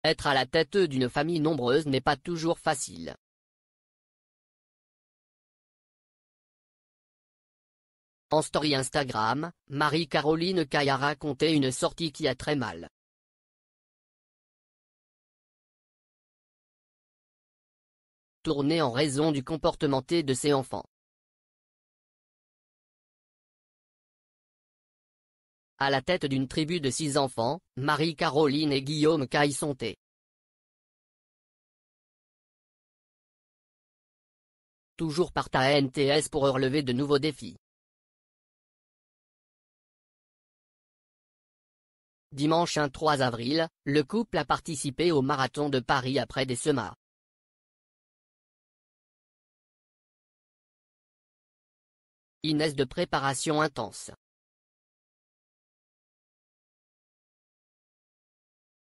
Être à la tête d'une famille nombreuse n'est pas toujours facile. En story Instagram, Marie-Caroline Caille a raconté une sortie qui a très mal tourné en raison du comportement de ses enfants. À la tête d'une tribu de 6 enfants, Marie-Caroline et Guillaume Caille sont toujours partent à NTS pour relever de nouveaux défis. Dimanche 3 avril, le couple a participé au marathon de Paris après des semaines de préparation intense.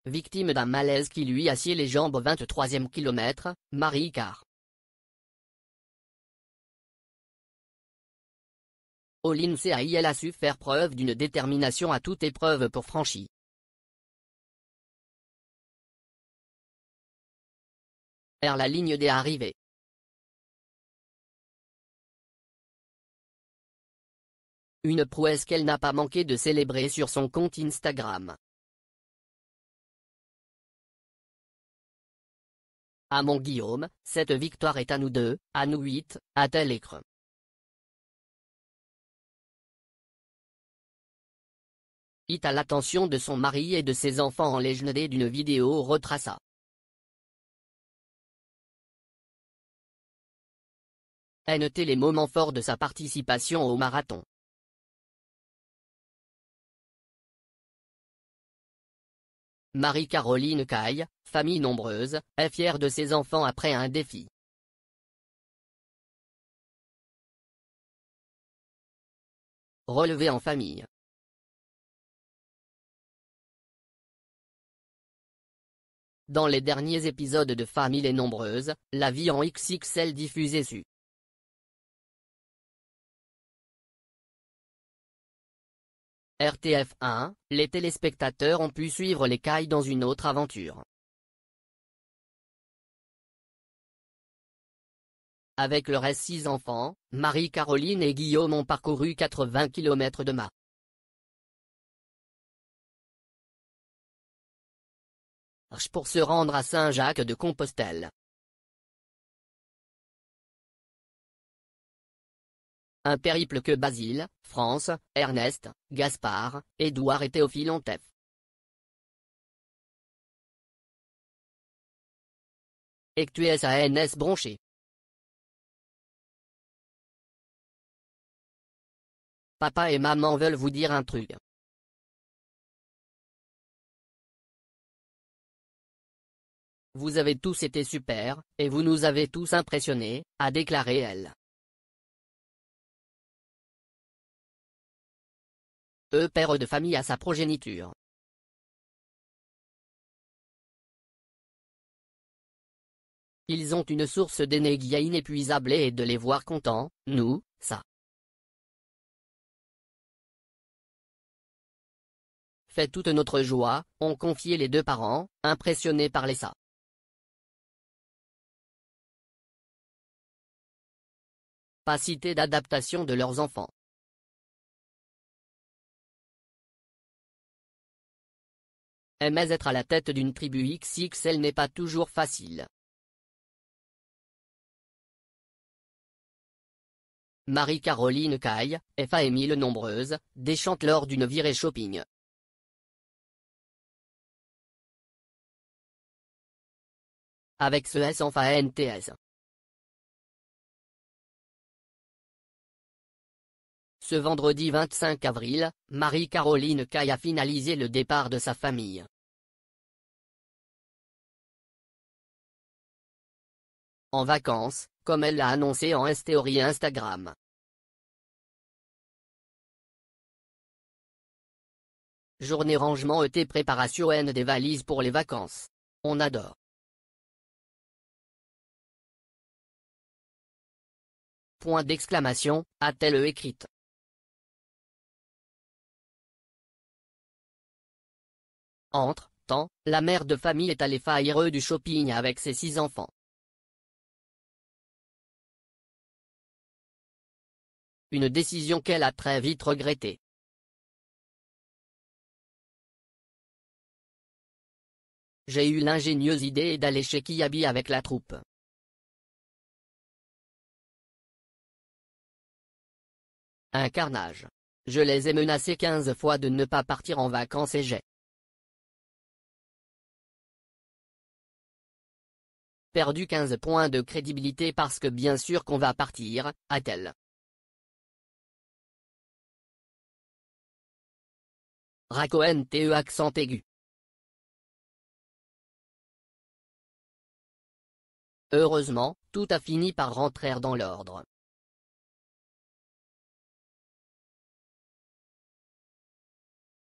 Victime d'un malaise qui lui a scié les jambes au 23e kilomètre, Marie-Caroline Caille a su faire preuve d'une détermination à toute épreuve pour franchir la ligne des arrivées. Une prouesse qu'elle n'a pas manqué de célébrer sur son compte Instagram. À mon Guillaume, cette victoire est à nous deux, à nous 8, a-t-elle écrit. À l'attention de son mari et de ses enfants en légende d'une vidéo retraça. Notez les moments forts de sa participation au marathon. Marie-Caroline Caille, famille nombreuse, est fière de ses enfants après un défi. Relevé en famille. Dans les derniers épisodes de Famille les Nombreuses, la vie en XXL diffusée sur RTF1, les téléspectateurs ont pu suivre les Caille dans une autre aventure. Avec leurs 6 enfants, Marie-Caroline et Guillaume ont parcouru 80 km de marche pour se rendre à Saint-Jacques-de-Compostelle. Un périple que Basile, France, Ernest, Gaspard, Édouard et Théophile ont effectué SANS bronché. Papa et maman veulent vous dire un truc. Vous avez tous été super, et vous nous avez tous impressionnés, a déclaré elle. Père de famille à sa progéniture. Ils ont une source d'énergie inépuisable et de les voir contents, nous, ça fait toute notre joie, ont confié les 2 parents, impressionnés par les capacités d'adaptation de leurs enfants. Mais être à la tête d'une tribu XXL n'est pas toujours facile. Marie-Caroline Caille, famille nombreuse, déchante lors d'une virée shopping. Avec ce S en NTS. Ce vendredi 25 avril, Marie-Caroline Caille a finalisé le départ de sa famille. En vacances, comme elle l'a annoncé en story Instagram. Journée rangement et préparation des valises pour les vacances. On adore. Point d'exclamation, a-t-elle écrite. Entre Pourtant, la mère de famille est allée faire du shopping avec ses 6 enfants. Une décision qu'elle a très vite regrettée. J'ai eu l'ingénieuse idée d'aller chez Kiabi avec la troupe. Un carnage. Je les ai menacés 15 fois de ne pas partir en vacances et j'ai perdu 15 points de crédibilité parce que bien sûr qu'on va partir, a-t-elle. Raconte accent aigu. Heureusement, tout a fini par rentrer dans l'ordre.